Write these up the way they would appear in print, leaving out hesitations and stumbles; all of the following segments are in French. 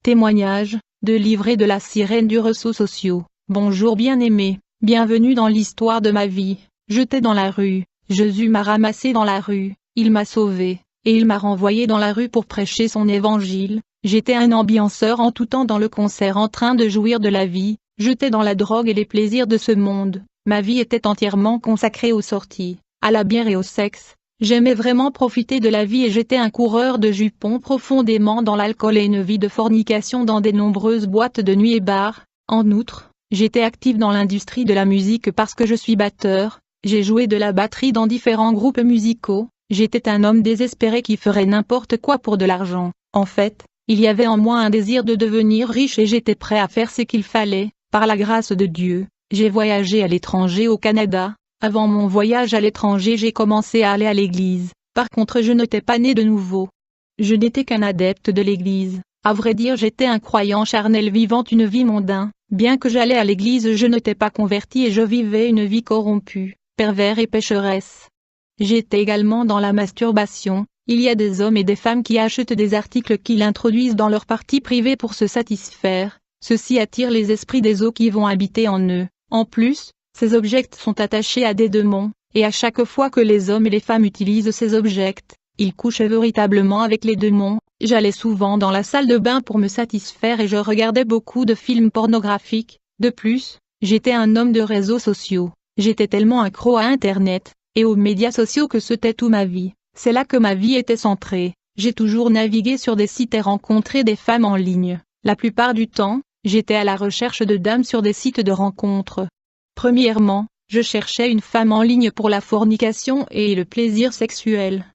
Témoignage, de livret de la sirène du réseau social. Bonjour bien-aimé, bienvenue dans l'histoire de ma vie. J'étais dans la rue, Jésus m'a ramassé dans la rue, il m'a sauvé, et il m'a renvoyé dans la rue pour prêcher son évangile. J'étais un ambianceur en tout temps dans le concert en train de jouir de la vie, j'étais dans la drogue et les plaisirs de ce monde. Ma vie était entièrement consacrée aux sorties, à la bière et au sexe. J'aimais vraiment profiter de la vie et j'étais un coureur de jupons profondément dans l'alcool et une vie de fornication dans des nombreuses boîtes de nuit et bars. En outre, j'étais active dans l'industrie de la musique parce que je suis batteur, j'ai joué de la batterie dans différents groupes musicaux, j'étais un homme désespéré qui ferait n'importe quoi pour de l'argent. En fait, il y avait en moi un désir de devenir riche et j'étais prêt à faire ce qu'il fallait, par la grâce de Dieu. J'ai voyagé à l'étranger au Canada. Avant mon voyage à l'étranger j'ai commencé à aller à l'église, par contre je n'étais pas né de nouveau. Je n'étais qu'un adepte de l'église, à vrai dire j'étais un croyant charnel vivant une vie mondaine, bien que j'allais à l'église je n'étais pas converti et je vivais une vie corrompue, pervers et pécheresse. J'étais également dans la masturbation, il y a des hommes et des femmes qui achètent des articles qu'ils introduisent dans leur partie privée pour se satisfaire, ceci attire les esprits des eaux qui vont habiter en eux, en plus, ces objets sont attachés à des démons, et à chaque fois que les hommes et les femmes utilisent ces objets, ils couchent véritablement avec les démons. J'allais souvent dans la salle de bain pour me satisfaire et je regardais beaucoup de films pornographiques. De plus, j'étais un homme de réseaux sociaux. J'étais tellement accro à Internet, et aux médias sociaux que c'était toute ma vie. C'est là que ma vie était centrée. J'ai toujours navigué sur des sites et rencontré des femmes en ligne. La plupart du temps, j'étais à la recherche de dames sur des sites de rencontres. Premièrement, je cherchais une femme en ligne pour la fornication et le plaisir sexuel.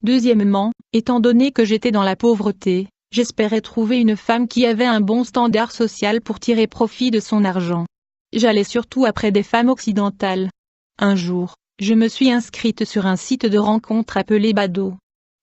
Deuxièmement, étant donné que j'étais dans la pauvreté, j'espérais trouver une femme qui avait un bon standard social pour tirer profit de son argent. J'allais surtout après des femmes occidentales. Un jour, je me suis inscrite sur un site de rencontre appelé Badoo.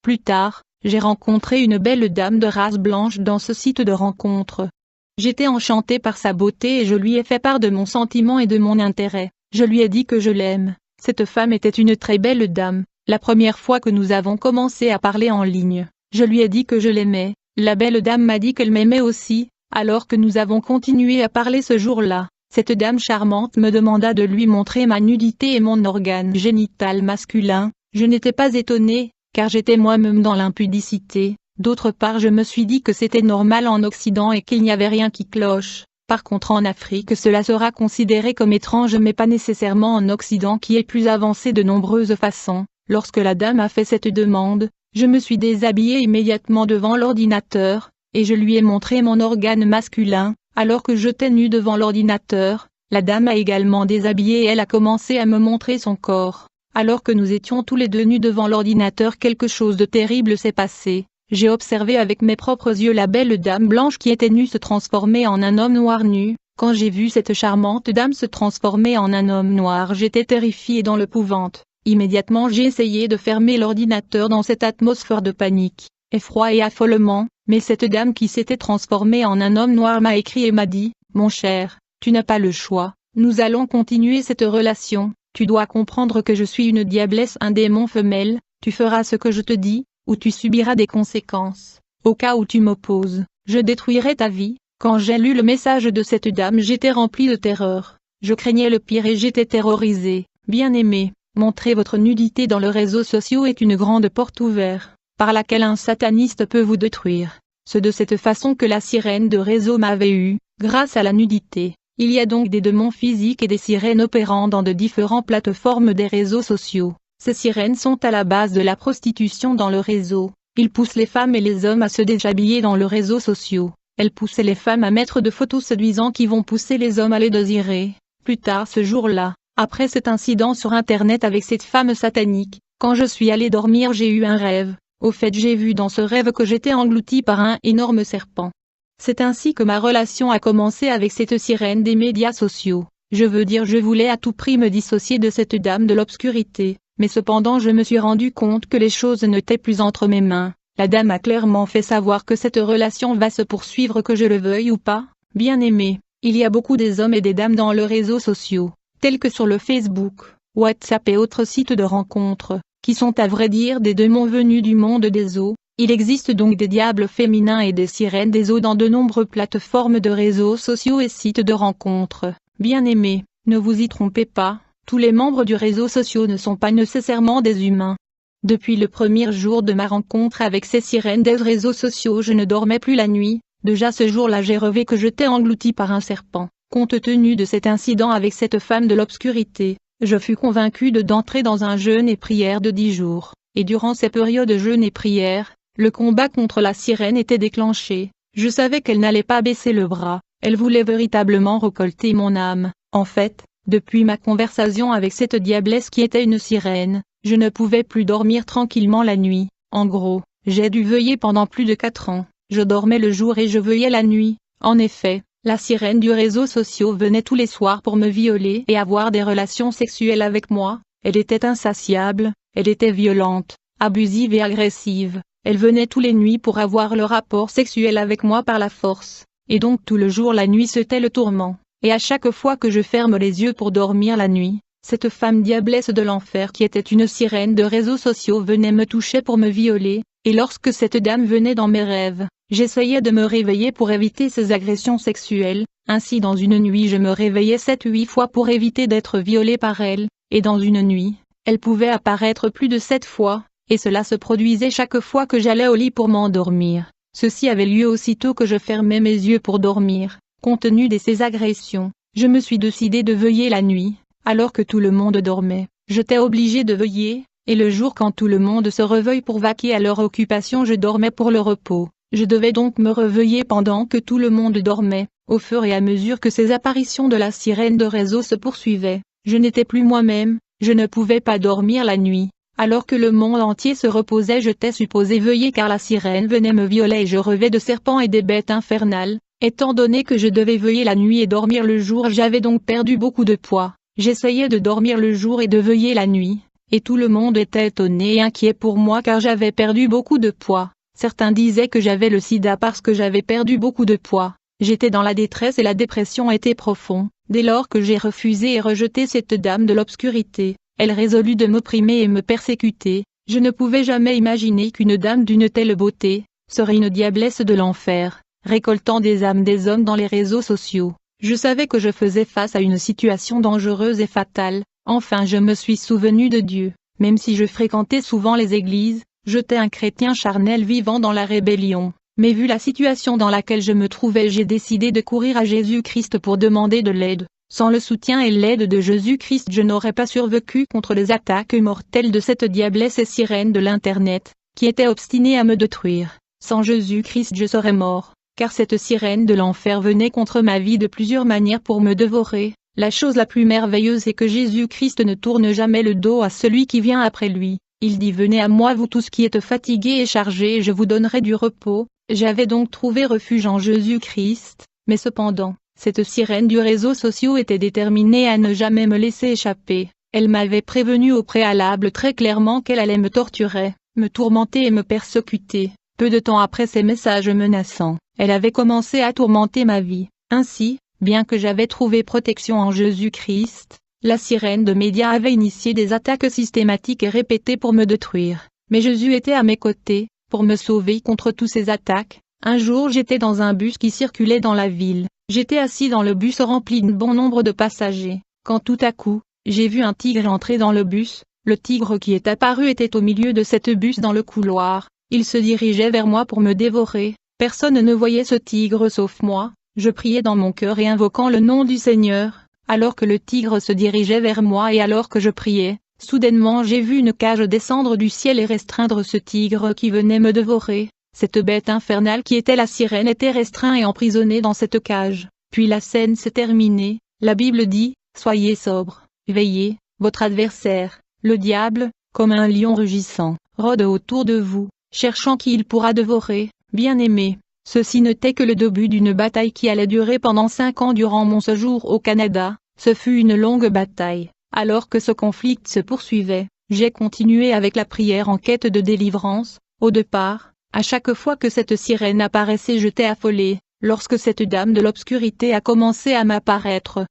Plus tard, j'ai rencontré une belle dame de race blanche dans ce site de rencontre. J'étais enchantée par sa beauté et je lui ai fait part de mon sentiment et de mon intérêt. Je lui ai dit que je l'aime. Cette femme était une très belle dame. La première fois que nous avons commencé à parler en ligne, je lui ai dit que je l'aimais. La belle dame m'a dit qu'elle m'aimait aussi. Alors que nous avons continué à parler ce jour-là, cette dame charmante me demanda de lui montrer ma nudité et mon organe génital masculin. Je n'étais pas étonnée, car j'étais moi-même dans l'impudicité. D'autre part je me suis dit que c'était normal en Occident et qu'il n'y avait rien qui cloche. Par contre en Afrique cela sera considéré comme étrange mais pas nécessairement en Occident qui est plus avancé de nombreuses façons. Lorsque la dame a fait cette demande, je me suis déshabillée immédiatement devant l'ordinateur, et je lui ai montré mon organe masculin. Alors que j'étais nue devant l'ordinateur, la dame a également déshabillé et elle a commencé à me montrer son corps. Alors que nous étions tous les deux nus devant l'ordinateur quelque chose de terrible s'est passé. J'ai observé avec mes propres yeux la belle dame blanche qui était nue se transformer en un homme noir nu. Quand j'ai vu cette charmante dame se transformer en un homme noir j'étais terrifiée dans l'épouvante. Immédiatement j'ai essayé de fermer l'ordinateur dans cette atmosphère de panique, effroi et affolement, mais cette dame qui s'était transformée en un homme noir m'a écrit et m'a dit « Mon cher, tu n'as pas le choix, nous allons continuer cette relation, tu dois comprendre que je suis une diablesse, un démon femelle, tu feras ce que je te dis, ou tu subiras des conséquences. Au cas où tu m'opposes, je détruirai ta vie. » Quand j'ai lu le message de cette dame j'étais rempli de terreur. Je craignais le pire et j'étais terrorisé. Bien-aimé, montrer votre nudité dans les réseaux sociaux est une grande porte ouverte, par laquelle un sataniste peut vous détruire. C'est de cette façon que la sirène de réseau m'avait eu, grâce à la nudité. Il y a donc des démons physiques et des sirènes opérant dans de différentes plateformes des réseaux sociaux. Ces sirènes sont à la base de la prostitution dans le réseau. Ils poussent les femmes et les hommes à se déshabiller dans les réseaux sociaux. Elles poussent les femmes à mettre de photos séduisantes qui vont pousser les hommes à les désirer. Plus tard ce jour-là, après cet incident sur Internet avec cette femme satanique, quand je suis allé dormir j'ai eu un rêve. Au fait j'ai vu dans ce rêve que j'étais englouti par un énorme serpent. C'est ainsi que ma relation a commencé avec cette sirène des médias sociaux. Je veux dire je voulais à tout prix me dissocier de cette dame de l'obscurité, mais cependant je me suis rendu compte que les choses n'étaient plus entre mes mains. La dame a clairement fait savoir que cette relation va se poursuivre que je le veuille ou pas. Bien-aimé, il y a beaucoup des hommes et des dames dans les réseaux sociaux, tels que sur le Facebook, WhatsApp et autres sites de rencontres, qui sont à vrai dire des démons venus du monde des eaux. Il existe donc des diables féminins et des sirènes des eaux dans de nombreuses plateformes de réseaux sociaux et sites de rencontres. Bien-aimés, ne vous y trompez pas, tous les membres du réseau social ne sont pas nécessairement des humains. Depuis le premier jour de ma rencontre avec ces sirènes des réseaux sociaux, je ne dormais plus la nuit. Déjà ce jour-là j'ai rêvé que j'étais englouti par un serpent. Compte tenu de cet incident avec cette femme de l'obscurité, je fus convaincu d'entrer dans un jeûne et prière de 10 jours. Et durant ces périodes de jeûne et prière, le combat contre la sirène était déclenché. Je savais qu'elle n'allait pas baisser le bras, elle voulait véritablement récolter mon âme. En fait, depuis ma conversation avec cette diablesse qui était une sirène, je ne pouvais plus dormir tranquillement la nuit. En gros, j'ai dû veiller pendant plus de 4 ans. Je dormais le jour et je veillais la nuit. En effet, la sirène du réseau social venait tous les soirs pour me violer et avoir des relations sexuelles avec moi. Elle était insatiable, elle était violente, abusive et agressive. Elle venait tous les nuits pour avoir le rapport sexuel avec moi par la force. Et donc tout le jour la nuit c'était le tourment. Et à chaque fois que je ferme les yeux pour dormir la nuit, cette femme diablesse de l'enfer qui était une sirène de réseaux sociaux venait me toucher pour me violer. Et lorsque cette dame venait dans mes rêves, j'essayais de me réveiller pour éviter ces agressions sexuelles. Ainsi dans une nuit je me réveillais 7-8 fois pour éviter d'être violée par elle, et dans une nuit, elle pouvait apparaître plus de 7 fois, et cela se produisait chaque fois que j'allais au lit pour m'endormir. Ceci avait lieu aussitôt que je fermais mes yeux pour dormir. Compte tenu de ces agressions, je me suis décidé de veiller la nuit, alors que tout le monde dormait. J'étais obligé de veiller. Et le jour quand tout le monde se réveille pour vaquer à leur occupation je dormais pour le repos. Je devais donc me réveiller pendant que tout le monde dormait. Au fur et à mesure que ces apparitions de la sirène de réseau se poursuivaient, je n'étais plus moi-même, je ne pouvais pas dormir la nuit. Alors que le monde entier se reposait j'étais supposé veiller car la sirène venait me violer et je rêvais de serpents et des bêtes infernales. Étant donné que je devais veiller la nuit et dormir le jour j'avais donc perdu beaucoup de poids. J'essayais de dormir le jour et de veiller la nuit. Et tout le monde était étonné et inquiet pour moi car j'avais perdu beaucoup de poids. Certains disaient que j'avais le sida parce que j'avais perdu beaucoup de poids. J'étais dans la détresse et la dépression était profonde. Dès lors que j'ai refusé et rejeté cette dame de l'obscurité, elle résolut de m'opprimer et me persécuter. Je ne pouvais jamais imaginer qu'une dame d'une telle beauté serait une diablesse de l'enfer, récoltant des âmes des hommes dans les réseaux sociaux. Je savais que je faisais face à une situation dangereuse et fatale. Enfin je me suis souvenu de Dieu, même si je fréquentais souvent les églises, j'étais un chrétien charnel vivant dans la rébellion, mais vu la situation dans laquelle je me trouvais j'ai décidé de courir à Jésus-Christ pour demander de l'aide. Sans le soutien et l'aide de Jésus-Christ je n'aurais pas survécu contre les attaques mortelles de cette diablesse et sirène de l'internet, qui était obstinée à me détruire. Sans Jésus-Christ je serais mort, car cette sirène de l'enfer venait contre ma vie de plusieurs manières pour me dévorer. La chose la plus merveilleuse est que Jésus-Christ ne tourne jamais le dos à celui qui vient après lui. Il dit venez à moi vous tous qui êtes fatigués et chargés et je vous donnerai du repos. J'avais donc trouvé refuge en Jésus-Christ, mais cependant, cette sirène du réseau social était déterminée à ne jamais me laisser échapper. Elle m'avait prévenu au préalable très clairement qu'elle allait me torturer, me tourmenter et me persécuter. Peu de temps après ces messages menaçants, elle avait commencé à tourmenter ma vie. Ainsi, bien que j'avais trouvé protection en Jésus-Christ, la sirène de médias avait initié des attaques systématiques et répétées pour me détruire. Mais Jésus était à mes côtés, pour me sauver contre toutes ces attaques. Un jour j'étais dans un bus qui circulait dans la ville. J'étais assis dans le bus rempli de bon nombre de passagers, quand tout à coup, j'ai vu un tigre entrer dans le bus. Le tigre qui est apparu était au milieu de cette bus dans le couloir. Il se dirigeait vers moi pour me dévorer. Personne ne voyait ce tigre sauf moi. Je priais dans mon cœur et invoquant le nom du Seigneur, alors que le tigre se dirigeait vers moi et alors que je priais, soudainement j'ai vu une cage descendre du ciel et restreindre ce tigre qui venait me dévorer. Cette bête infernale qui était la sirène était restreinte et emprisonnée dans cette cage. Puis la scène s'est terminée. La Bible dit, soyez sobres, veillez, votre adversaire, le diable, comme un lion rugissant, rôde autour de vous, cherchant qui il pourra dévorer. Bien-aimés, ceci n'était que le début d'une bataille qui allait durer pendant 5 ans durant mon séjour au Canada. Ce fut une longue bataille. Alors que ce conflit se poursuivait, j'ai continué avec la prière en quête de délivrance. Au départ, à chaque fois que cette sirène apparaissait j'étais affolé. Lorsque cette dame de l'obscurité a commencé à m'apparaître,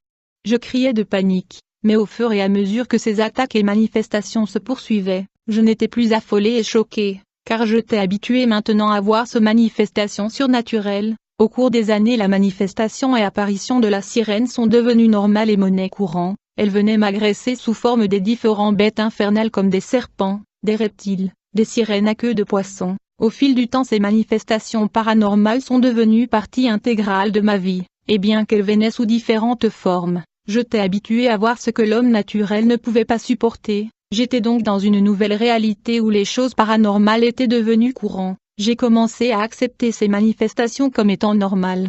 je criais de panique. Mais au fur et à mesure que ces attaques et manifestations se poursuivaient, je n'étais plus affolé et choqué. car je t'ai habitué maintenant à voir ces manifestations surnaturelles. Au cours des années, la manifestation et apparition de la sirène sont devenues normales et monnaie courante. Elle venait m'agresser sous forme des différentes bêtes infernales comme des serpents, des reptiles, des sirènes à queue de poisson. Au fil du temps, ces manifestations paranormales sont devenues partie intégrale de ma vie, et bien qu'elles venaient sous différentes formes, je t'ai habitué à voir ce que l'homme naturel ne pouvait pas supporter. J'étais donc dans une nouvelle réalité où les choses paranormales étaient devenues courantes. J'ai commencé à accepter ces manifestations comme étant normales.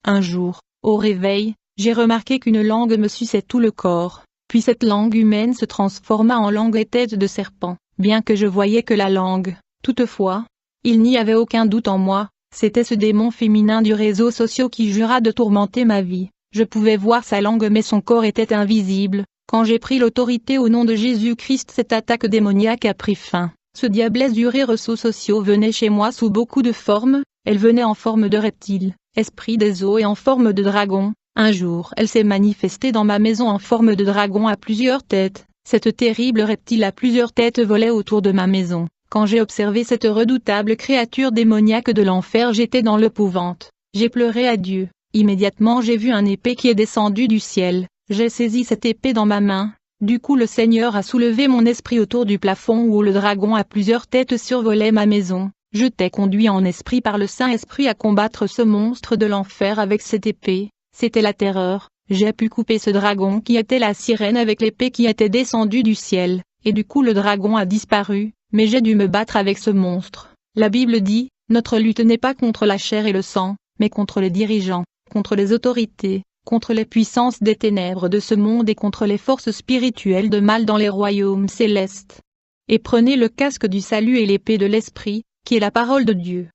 Un jour, au réveil, j'ai remarqué qu'une langue me suçait tout le corps, puis cette langue humaine se transforma en langue et tête de serpent. Bien que je voyais que la langue, toutefois, il n'y avait aucun doute en moi, c'était ce démon féminin du réseau social qui jura de tourmenter ma vie. Je pouvais voir sa langue mais son corps était invisible. Quand j'ai pris l'autorité au nom de Jésus-Christ, cette attaque démoniaque a pris fin. Ce diablesse du réseau social venait chez moi sous beaucoup de formes. Elle venait en forme de reptile, esprit des eaux et en forme de dragon. Un jour, elle s'est manifestée dans ma maison en forme de dragon à plusieurs têtes. Cette terrible reptile à plusieurs têtes volait autour de ma maison. Quand j'ai observé cette redoutable créature démoniaque de l'enfer, j'étais dans l'épouvante. J'ai pleuré à Dieu. Immédiatement j'ai vu une épée qui est descendue du ciel. J'ai saisi cette épée dans ma main. Du coup le Seigneur a soulevé mon esprit autour du plafond où le dragon à plusieurs têtes survolait ma maison. Je t'ai conduit en esprit par le Saint-Esprit à combattre ce monstre de l'enfer avec cette épée. C'était la terreur. J'ai pu couper ce dragon qui était la sirène avec l'épée qui était descendue du ciel, et du coup le dragon a disparu, mais j'ai dû me battre avec ce monstre. La Bible dit, notre lutte n'est pas contre la chair et le sang, mais contre les dirigeants, contre les autorités, contre les puissances des ténèbres de ce monde et contre les forces spirituelles de mal dans les royaumes célestes. Et prenez le casque du salut et l'épée de l'esprit, qui est la parole de Dieu.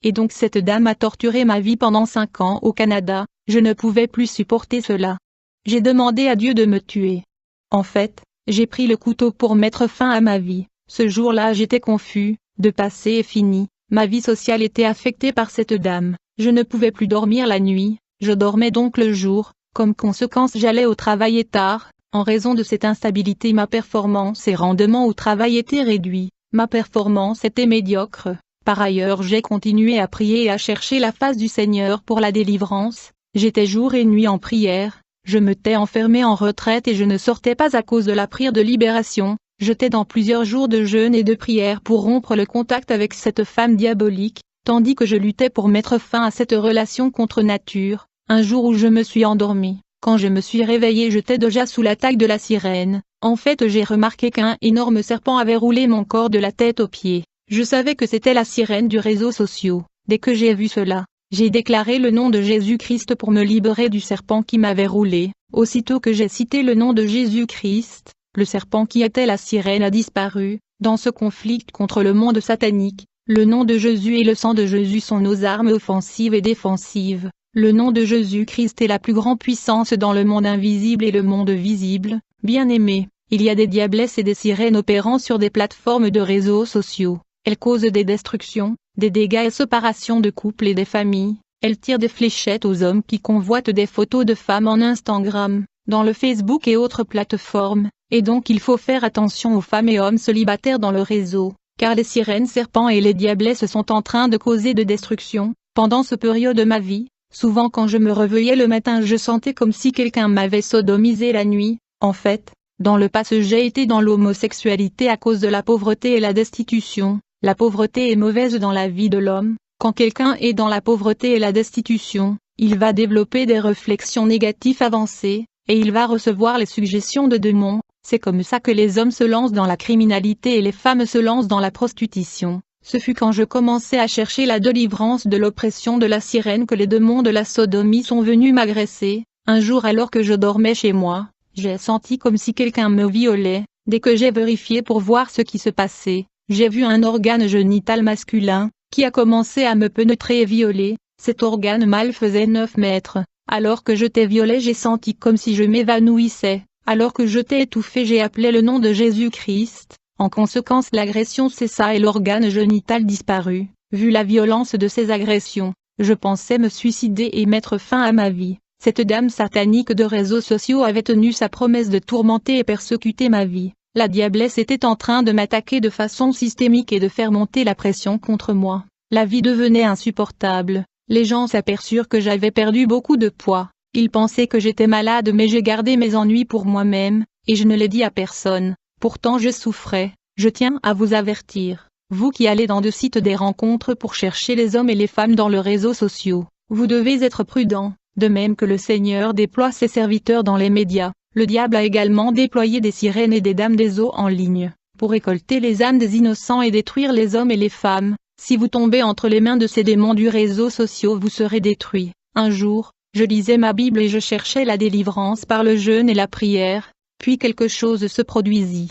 Et donc cette dame a torturé ma vie pendant 5 ans au Canada, je ne pouvais plus supporter cela. J'ai demandé à Dieu de me tuer. En fait, j'ai pris le couteau pour mettre fin à ma vie. Ce jour-là j'étais confus, de passé est fini, ma vie sociale était affectée par cette dame, je ne pouvais plus dormir la nuit. Je dormais donc le jour, comme conséquence j'allais au travail et tard. En raison de cette instabilité ma performance et rendement au travail étaient réduits, ma performance était médiocre. Par ailleurs j'ai continué à prier et à chercher la face du Seigneur pour la délivrance. J'étais jour et nuit en prière, je m'étais enfermé en retraite et je ne sortais pas à cause de la prière de libération. J'étais dans plusieurs jours de jeûne et de prière pour rompre le contact avec cette femme diabolique, tandis que je luttais pour mettre fin à cette relation contre nature. Un jour où je me suis endormi, quand je me suis réveillé j'étais déjà sous l'attaque de la sirène. En fait j'ai remarqué qu'un énorme serpent avait roulé mon corps de la tête aux pieds. Je savais que c'était la sirène du réseau social. Dès que j'ai vu cela, j'ai déclaré le nom de Jésus-Christ pour me libérer du serpent qui m'avait roulé. Aussitôt que j'ai cité le nom de Jésus-Christ, le serpent qui était la sirène a disparu. Dans ce conflit contre le monde satanique, le nom de Jésus et le sang de Jésus sont nos armes offensives et défensives. Le nom de Jésus-Christ est la plus grande puissance dans le monde invisible et le monde visible. Bien-aimés, il y a des diablesses et des sirènes opérant sur des plateformes de réseaux sociaux. Elles causent des destructions, des dégâts et séparations de couples et des familles. Elles tirent des fléchettes aux hommes qui convoitent des photos de femmes en Instagram, dans le Facebook et autres plateformes. Et donc il faut faire attention aux femmes et hommes célibataires dans le réseau, car les sirènes serpents et les diablesses sont en train de causer de destruction. Pendant ce période de ma vie, souvent quand je me réveillais le matin je sentais comme si quelqu'un m'avait sodomisé la nuit. En fait, dans le passé j'ai été dans l'homosexualité à cause de la pauvreté et la destitution. La pauvreté est mauvaise dans la vie de l'homme. Quand quelqu'un est dans la pauvreté et la destitution, il va développer des réflexions négatives avancées, et il va recevoir les suggestions de démons. C'est comme ça que les hommes se lancent dans la criminalité et les femmes se lancent dans la prostitution. Ce fut quand je commençais à chercher la délivrance de l'oppression de la sirène que les démons de la sodomie sont venus m'agresser. Un jour alors que je dormais chez moi, j'ai senti comme si quelqu'un me violait. Dès que j'ai vérifié pour voir ce qui se passait, j'ai vu un organe génital masculin, qui a commencé à me pénétrer et violer. Cet organe mâle faisait 9 mètres. Alors que je t'ai violé j'ai senti comme si je m'évanouissais. Alors que je t'ai étouffé j'ai appelé le nom de Jésus-Christ. En conséquence l'agression cessa et l'organe génital disparut. Vu la violence de ces agressions, je pensais me suicider et mettre fin à ma vie. Cette dame satanique de réseaux sociaux avait tenu sa promesse de tourmenter et persécuter ma vie. La diablesse était en train de m'attaquer de façon systémique et de faire monter la pression contre moi. La vie devenait insupportable. Les gens s'aperçurent que j'avais perdu beaucoup de poids. Ils pensaient que j'étais malade, mais j'ai gardé mes ennuis pour moi-même, et je ne l'ai dit à personne. Pourtant je souffrais. Je tiens à vous avertir, vous qui allez dans de sites des rencontres pour chercher les hommes et les femmes dans les réseaux sociaux, vous devez être prudents. De même que le Seigneur déploie ses serviteurs dans les médias, le diable a également déployé des sirènes et des dames des eaux en ligne, pour récolter les âmes des innocents et détruire les hommes et les femmes. Si vous tombez entre les mains de ces démons du réseau social, vous serez détruits. Un jour, je lisais ma Bible et je cherchais la délivrance par le jeûne et la prière, puis quelque chose se produisit.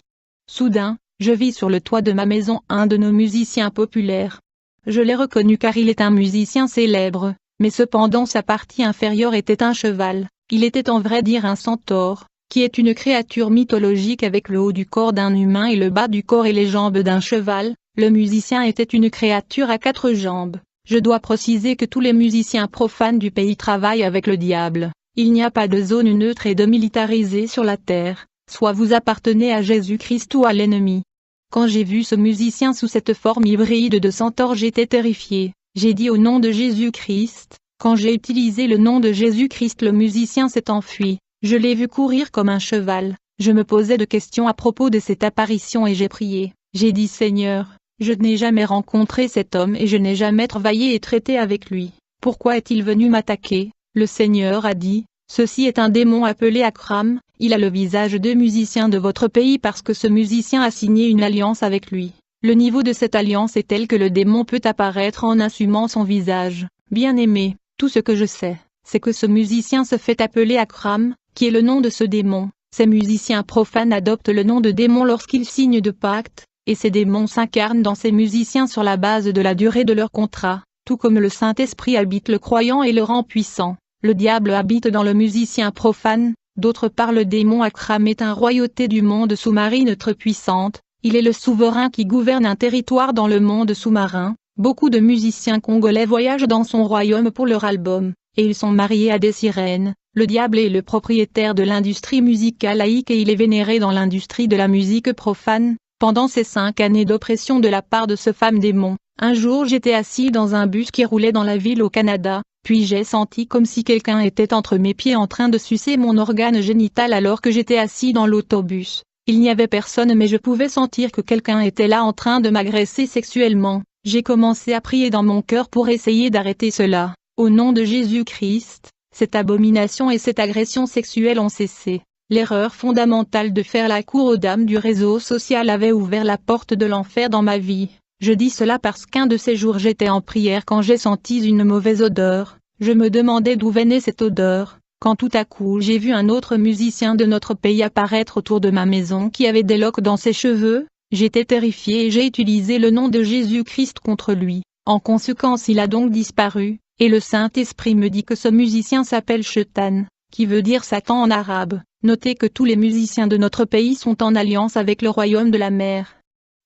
Soudain, je vis sur le toit de ma maison un de nos musiciens populaires. Je l'ai reconnu car il est un musicien célèbre, mais cependant sa partie inférieure était un cheval. Il était en vrai dire un centaure, qui est une créature mythologique avec le haut du corps d'un humain et le bas du corps et les jambes d'un cheval. Le musicien était une créature à 4 jambes. Je dois préciser que tous les musiciens profanes du pays travaillent avec le diable. Il n'y a pas de zone neutre et démilitarisée sur la terre, soit vous appartenez à Jésus-Christ ou à l'ennemi. Quand j'ai vu ce musicien sous cette forme hybride de centaure, j'étais terrifié. J'ai dit au nom de Jésus-Christ. Quand j'ai utilisé le nom de Jésus-Christ, le musicien s'est enfui. Je l'ai vu courir comme un cheval. Je me posais de questions à propos de cette apparition et j'ai prié. J'ai dit Seigneur, je n'ai jamais rencontré cet homme et je n'ai jamais travaillé et traité avec lui. Pourquoi est-il venu m'attaquer? Le Seigneur a dit, ceci est un démon appelé Akram, il a le visage de musicien de votre pays parce que ce musicien a signé une alliance avec lui. Le niveau de cette alliance est tel que le démon peut apparaître en assumant son visage. Bien-aimé, tout ce que je sais, c'est que ce musicien se fait appeler Akram, qui est le nom de ce démon. Ces musiciens profanes adoptent le nom de démon lorsqu'ils signent de pacte, et ces démons s'incarnent dans ces musiciens sur la base de la durée de leur contrat, tout comme le Saint-Esprit habite le croyant et le rend puissant. Le diable habite dans le musicien profane. D'autre part, le démon Akram est une royauté du monde sous-marine très puissante. Il est le souverain qui gouverne un territoire dans le monde sous-marin. Beaucoup de musiciens congolais voyagent dans son royaume pour leur album, et ils sont mariés à des sirènes. Le diable est le propriétaire de l'industrie musicale laïque et il est vénéré dans l'industrie de la musique profane. Pendant ces 5 années d'oppression de la part de ce femme démon, un jour j'étais assis dans un bus qui roulait dans la ville au Canada, puis j'ai senti comme si quelqu'un était entre mes pieds en train de sucer mon organe génital alors que j'étais assis dans l'autobus. Il n'y avait personne mais je pouvais sentir que quelqu'un était là en train de m'agresser sexuellement. J'ai commencé à prier dans mon cœur pour essayer d'arrêter cela. Au nom de Jésus-Christ, cette abomination et cette agression sexuelle ont cessé. L'erreur fondamentale de faire la cour aux dames du réseau social avait ouvert la porte de l'enfer dans ma vie. Je dis cela parce qu'un de ces jours j'étais en prière quand j'ai senti une mauvaise odeur. Je me demandais d'où venait cette odeur, quand tout à coup j'ai vu un autre musicien de notre pays apparaître autour de ma maison qui avait des loques dans ses cheveux. J'étais terrifié et j'ai utilisé le nom de Jésus-Christ contre lui. En conséquence il a donc disparu, et le Saint-Esprit me dit que ce musicien s'appelle Shaitan, qui veut dire Satan en arabe. Notez que tous les musiciens de notre pays sont en alliance avec le royaume de la mer.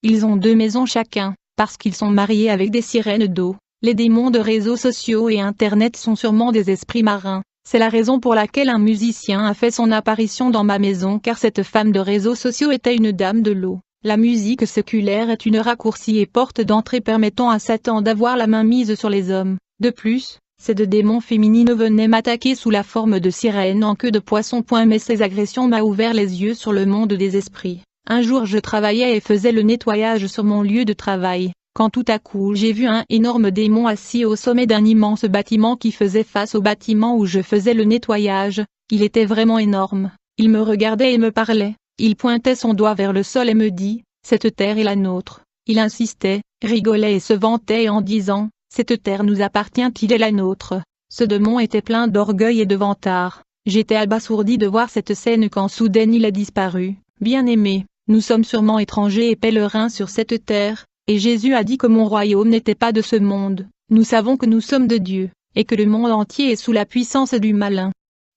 Ils ont 2 maisons chacun, parce qu'ils sont mariés avec des sirènes d'eau. Les démons de réseaux sociaux et Internet sont sûrement des esprits marins. C'est la raison pour laquelle un musicien a fait son apparition dans ma maison car cette femme de réseaux sociaux était une dame de l'eau. La musique séculaire est une raccourci et porte d'entrée permettant à Satan d'avoir la main mise sur les hommes. De plus, ces 2 démons féminines venaient m'attaquer sous la forme de sirènes en queue de poisson. Mais ces agressions m'ont ouvert les yeux sur le monde des esprits. Un jour je travaillais et faisais le nettoyage sur mon lieu de travail, quand tout à coup j'ai vu un énorme démon assis au sommet d'un immense bâtiment qui faisait face au bâtiment où je faisais le nettoyage. Il était vraiment énorme. Il me regardait et me parlait. Il pointait son doigt vers le sol et me dit, « Cette terre est la nôtre ». Il insistait, rigolait et se vantait en disant, « Cette terre nous appartient, il est la nôtre ». Ce démon était plein d'orgueil et de vantard. J'étais abasourdi de voir cette scène quand soudain il a disparu. Bien-aimé, nous sommes sûrement étrangers et pèlerins sur cette terre, et Jésus a dit que mon royaume n'était pas de ce monde. Nous savons que nous sommes de Dieu, et que le monde entier est sous la puissance du malin.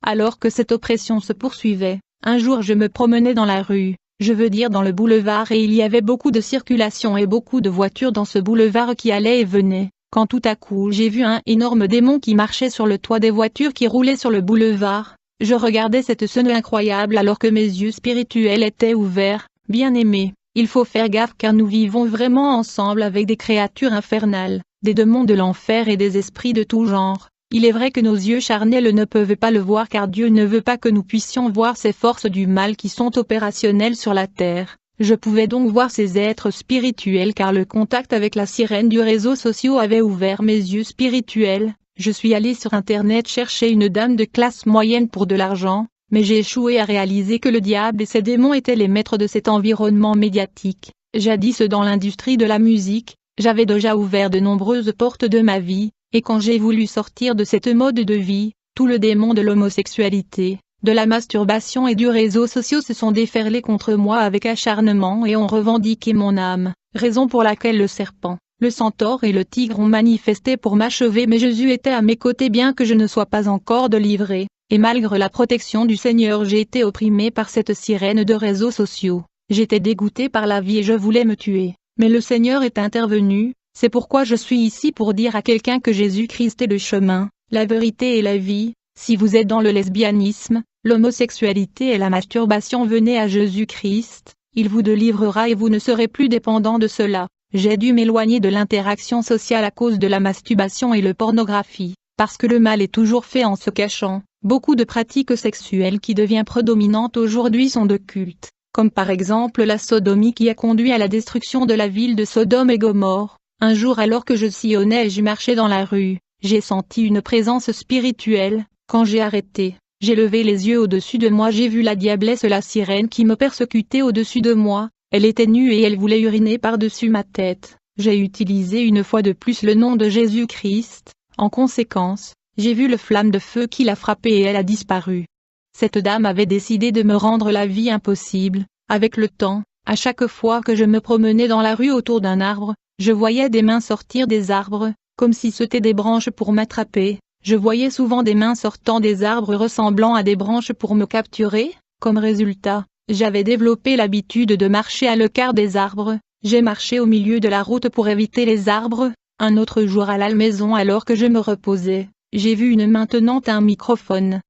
Alors que cette oppression se poursuivait, un jour je me promenais dans la rue, je veux dire dans le boulevard, et il y avait beaucoup de circulation et beaucoup de voitures dans ce boulevard qui allaient et venaient, quand tout à coup j'ai vu un énorme démon qui marchait sur le toit des voitures qui roulaient sur le boulevard. Je regardais cette scène incroyable alors que mes yeux spirituels étaient ouverts. Bien-aimés, il faut faire gaffe car nous vivons vraiment ensemble avec des créatures infernales, des démons de l'enfer et des esprits de tout genre. Il est vrai que nos yeux charnels ne peuvent pas le voir car Dieu ne veut pas que nous puissions voir ces forces du mal qui sont opérationnelles sur la terre. Je pouvais donc voir ces êtres spirituels car le contact avec la sirène du réseau social avait ouvert mes yeux spirituels. Je suis allé sur internet chercher une dame de classe moyenne pour de l'argent, mais j'ai échoué à réaliser que le diable et ses démons étaient les maîtres de cet environnement médiatique. Jadis dans l'industrie de la musique, j'avais déjà ouvert de nombreuses portes de ma vie. Et quand j'ai voulu sortir de cette mode de vie, tout le démon de l'homosexualité, de la masturbation et du réseau social se sont déferlés contre moi avec acharnement et ont revendiqué mon âme, raison pour laquelle le serpent, le centaure et le tigre ont manifesté pour m'achever mais Jésus était à mes côtés bien que je ne sois pas encore délivré, et malgré la protection du Seigneur j'ai été opprimé par cette sirène de réseaux sociaux, j'étais dégoûté par la vie et je voulais me tuer, mais le Seigneur est intervenu. C'est pourquoi je suis ici pour dire à quelqu'un que Jésus-Christ est le chemin, la vérité et la vie. Si vous êtes dans le lesbianisme, l'homosexualité et la masturbation, venez à Jésus-Christ, il vous délivrera et vous ne serez plus dépendant de cela. J'ai dû m'éloigner de l'interaction sociale à cause de la masturbation et la pornographie, parce que le mal est toujours fait en se cachant. Beaucoup de pratiques sexuelles qui deviennent prédominantes aujourd'hui sont de culte, comme par exemple la sodomie qui a conduit à la destruction de la ville de Sodome et Gomorrhe. Un jour alors que je sillonnais et je marchais dans la rue, j'ai senti une présence spirituelle. Quand j'ai arrêté, j'ai levé les yeux au-dessus de moi, j'ai vu la diablesse la sirène qui me persécutait au-dessus de moi. Elle était nue et elle voulait uriner par-dessus ma tête. J'ai utilisé une fois de plus le nom de Jésus-Christ. En conséquence, j'ai vu le flamme de feu qui l'a frappée et elle a disparu. Cette dame avait décidé de me rendre la vie impossible. Avec le temps, à chaque fois que je me promenais dans la rue autour d'un arbre, je voyais des mains sortir des arbres, comme si c'étaient des branches pour m'attraper. Je voyais souvent des mains sortant des arbres ressemblant à des branches pour me capturer. Comme résultat, j'avais développé l'habitude de marcher à l'écart des arbres. J'ai marché au milieu de la route pour éviter les arbres. Un autre jour à la maison alors que je me reposais, j'ai vu une main tenant un microphone.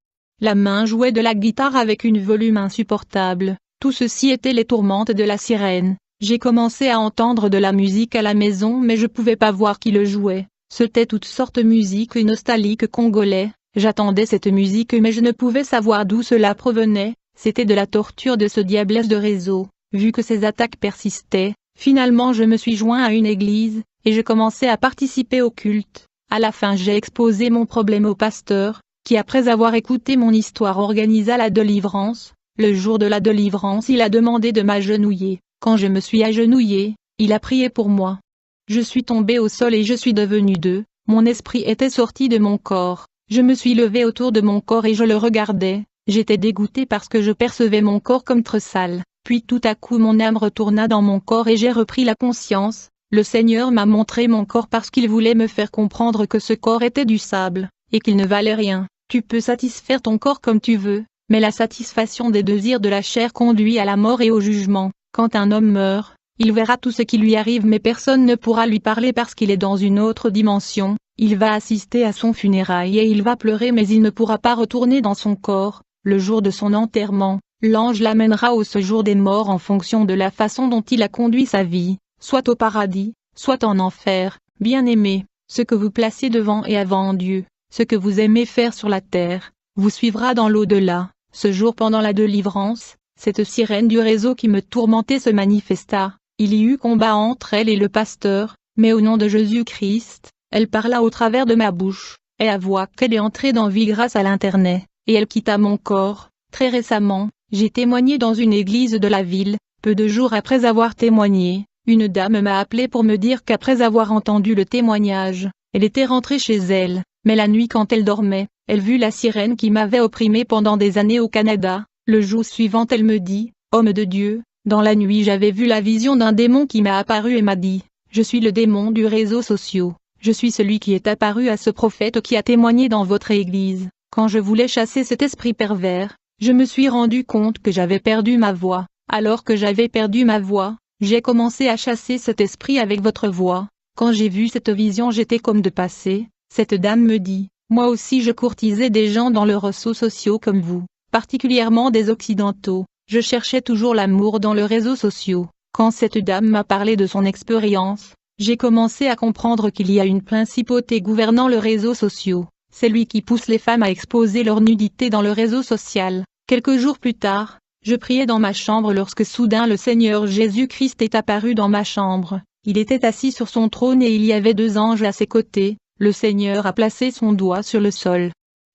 La main jouait de la guitare avec une volume insupportable. Tout ceci était les tourmentes de la sirène. J'ai commencé à entendre de la musique à la maison mais je pouvais pas voir qui le jouait. C'était toutes sortes de musique et nostalgique congolais. J'attendais cette musique mais je ne pouvais savoir d'où cela provenait. C'était de la torture de ce diablesse de réseau. Vu que ces attaques persistaient, finalement je me suis joint à une église, et je commençais à participer au culte. À la fin j'ai exposé mon problème au pasteur, qui après avoir écouté mon histoire organisa la délivrance. Le jour de la délivrance il a demandé de m'agenouiller. Quand je me suis agenouillé, il a prié pour moi. Je suis tombé au sol et je suis devenu deux. Mon esprit était sorti de mon corps. Je me suis levé autour de mon corps et je le regardais. J'étais dégoûté parce que je percevais mon corps comme très sale. Puis tout à coup mon âme retourna dans mon corps et j'ai repris la conscience. Le Seigneur m'a montré mon corps parce qu'il voulait me faire comprendre que ce corps était du sable, et qu'il ne valait rien. Tu peux satisfaire ton corps comme tu veux, mais la satisfaction des désirs de la chair conduit à la mort et au jugement. Quand un homme meurt, il verra tout ce qui lui arrive mais personne ne pourra lui parler parce qu'il est dans une autre dimension. Il va assister à son funérail et il va pleurer mais il ne pourra pas retourner dans son corps. Le jour de son enterrement, l'ange l'amènera au séjour des morts en fonction de la façon dont il a conduit sa vie, soit au paradis, soit en enfer. Bien-aimés, ce que vous placez devant et avant Dieu, ce que vous aimez faire sur la terre, vous suivra dans l'au-delà. Ce jour pendant la délivrance, cette sirène du réseau qui me tourmentait se manifesta. Il y eut combat entre elle et le pasteur, mais au nom de Jésus-Christ, elle parla au travers de ma bouche, et à voix qu'elle est entrée dans vie grâce à l'internet, et elle quitta mon corps. Très récemment, j'ai témoigné dans une église de la ville. Peu de jours après avoir témoigné, une dame m'a appelé pour me dire qu'après avoir entendu le témoignage, elle était rentrée chez elle, mais la nuit quand elle dormait, elle vit la sirène qui m'avait opprimée pendant des années au Canada. Le jour suivant elle me dit, « Homme de Dieu, dans la nuit j'avais vu la vision d'un démon qui m'a apparu et m'a dit, je suis le démon du réseau social, je suis celui qui est apparu à ce prophète qui a témoigné dans votre église. Quand je voulais chasser cet esprit pervers, je me suis rendu compte que j'avais perdu ma voix. Alors que j'avais perdu ma voix, j'ai commencé à chasser cet esprit avec votre voix. Quand j'ai vu cette vision j'étais comme de passé. Cette dame me dit, moi aussi je courtisais des gens dans le réseau social comme vous, particulièrement des occidentaux. Je cherchais toujours l'amour dans les réseaux sociaux. Quand cette dame m'a parlé de son expérience, j'ai commencé à comprendre qu'il y a une principauté gouvernant les réseaux sociaux. C'est lui qui pousse les femmes à exposer leur nudité dans le réseau social. Quelques jours plus tard, je priais dans ma chambre lorsque soudain le Seigneur Jésus-Christ est apparu dans ma chambre. Il était assis sur son trône et il y avait 2 anges à ses côtés. Le Seigneur a placé son doigt sur le sol.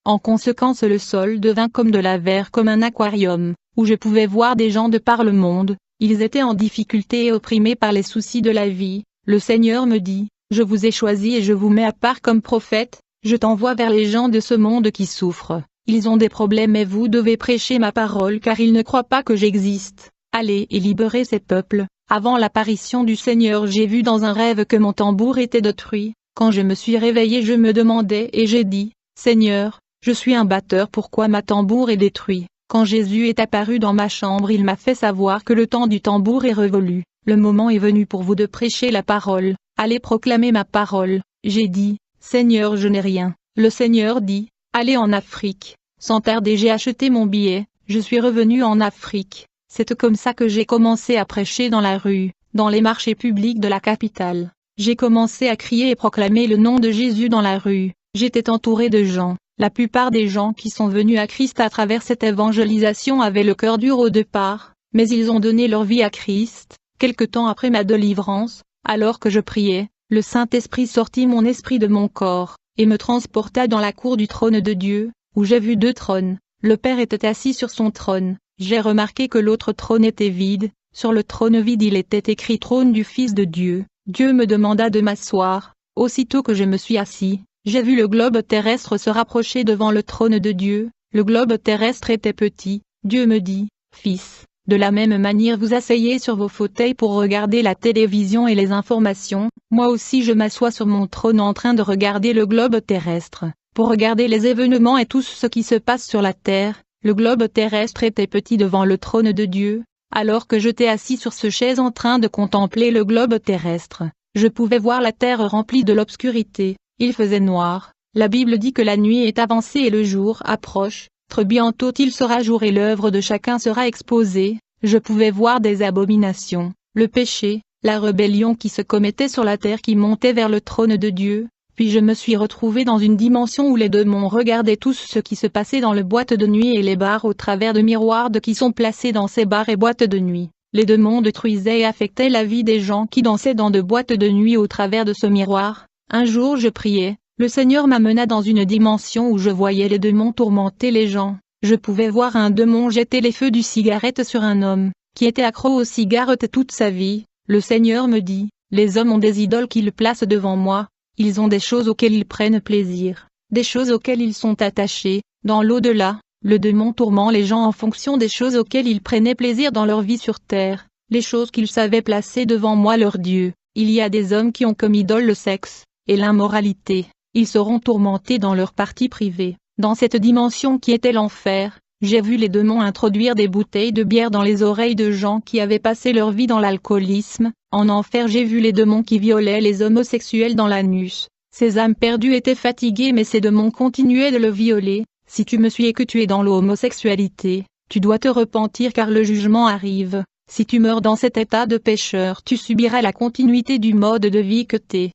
En conséquence, le sol devint comme de la verre, comme un aquarium, où je pouvais voir des gens de par le monde. Ils étaient en difficulté et opprimés par les soucis de la vie. Le Seigneur me dit, je vous ai choisi et je vous mets à part comme prophète, je t'envoie vers les gens de ce monde qui souffrent. Ils ont des problèmes et vous devez prêcher ma parole car ils ne croient pas que j'existe. Allez et libérez ces peuples. Avant l'apparition du Seigneur, j'ai vu dans un rêve que mon tambour était détruit. Quand je me suis réveillé, je me demandais et j'ai dit, Seigneur, je suis un batteur, pourquoi ma tambour est détruit? Quand Jésus est apparu dans ma chambre, il m'a fait savoir que le temps du tambour est révolu. Le moment est venu pour vous de prêcher la parole. Allez proclamer ma parole. J'ai dit, Seigneur, je n'ai rien. Le Seigneur dit, allez en Afrique. Sans tarder, j'ai acheté mon billet. Je suis revenu en Afrique. C'est comme ça que j'ai commencé à prêcher dans la rue, dans les marchés publics de la capitale. J'ai commencé à crier et proclamer le nom de Jésus dans la rue. J'étais entouré de gens. La plupart des gens qui sont venus à Christ à travers cette évangélisation avaient le cœur dur au départ, mais ils ont donné leur vie à Christ. Quelque temps après ma délivrance, alors que je priais, le Saint-Esprit sortit mon esprit de mon corps, et me transporta dans la cour du trône de Dieu, où j'ai vu 2 trônes. Le Père était assis sur son trône. J'ai remarqué que l'autre trône était vide. Sur le trône vide il était écrit trône du Fils de Dieu. Dieu me demanda de m'asseoir. Aussitôt que je me suis assis, j'ai vu le globe terrestre se rapprocher devant le trône de Dieu. Le globe terrestre était petit. Dieu me dit, Fils, de la même manière vous asseyez sur vos fauteuils pour regarder la télévision et les informations, moi aussi je m'assois sur mon trône en train de regarder le globe terrestre, pour regarder les événements et tout ce qui se passe sur la terre. Le globe terrestre était petit devant le trône de Dieu. Alors que j'étais assis sur ce chaise en train de contempler le globe terrestre, je pouvais voir la terre remplie de l'obscurité. Il faisait noir. La Bible dit que la nuit est avancée et le jour approche. Très bientôt il sera jour et l'œuvre de chacun sera exposée. Je pouvais voir des abominations, le péché, la rébellion qui se commettait sur la terre qui montait vers le trône de Dieu. Puis je me suis retrouvé dans une dimension où les démons regardaient tout ce qui se passait dans le boîte de nuit et les bars au travers de miroirs qui sont placés dans ces bars et boîtes de nuit. Les démons détruisaient et affectaient la vie des gens qui dansaient dans de boîtes de nuit au travers de ce miroir. Un jour je priais, le Seigneur m'amena dans une dimension où je voyais les démons tourmenter les gens. Je pouvais voir un démon jeter les feux du cigarette sur un homme, qui était accro aux cigarettes toute sa vie. Le Seigneur me dit, les hommes ont des idoles qu'ils placent devant moi. Ils ont des choses auxquelles ils prennent plaisir, des choses auxquelles ils sont attachés. Dans l'au-delà, le démon tourmente les gens en fonction des choses auxquelles ils prenaient plaisir dans leur vie sur terre, les choses qu'ils savaient placer devant moi leur Dieu. Il y a des hommes qui ont comme idole le sexe et l'immoralité. Ils seront tourmentés dans leur partie privée. Dans cette dimension qui était l'enfer, j'ai vu les démons introduire des bouteilles de bière dans les oreilles de gens qui avaient passé leur vie dans l'alcoolisme. En enfer j'ai vu les démons qui violaient les homosexuels dans l'anus. Ces âmes perdues étaient fatiguées mais ces démons continuaient de le violer. Si tu me suis et que tu es dans l'homosexualité, tu dois te repentir car le jugement arrive. Si tu meurs dans cet état de pécheur, tu subiras la continuité du mode de vie que t'es.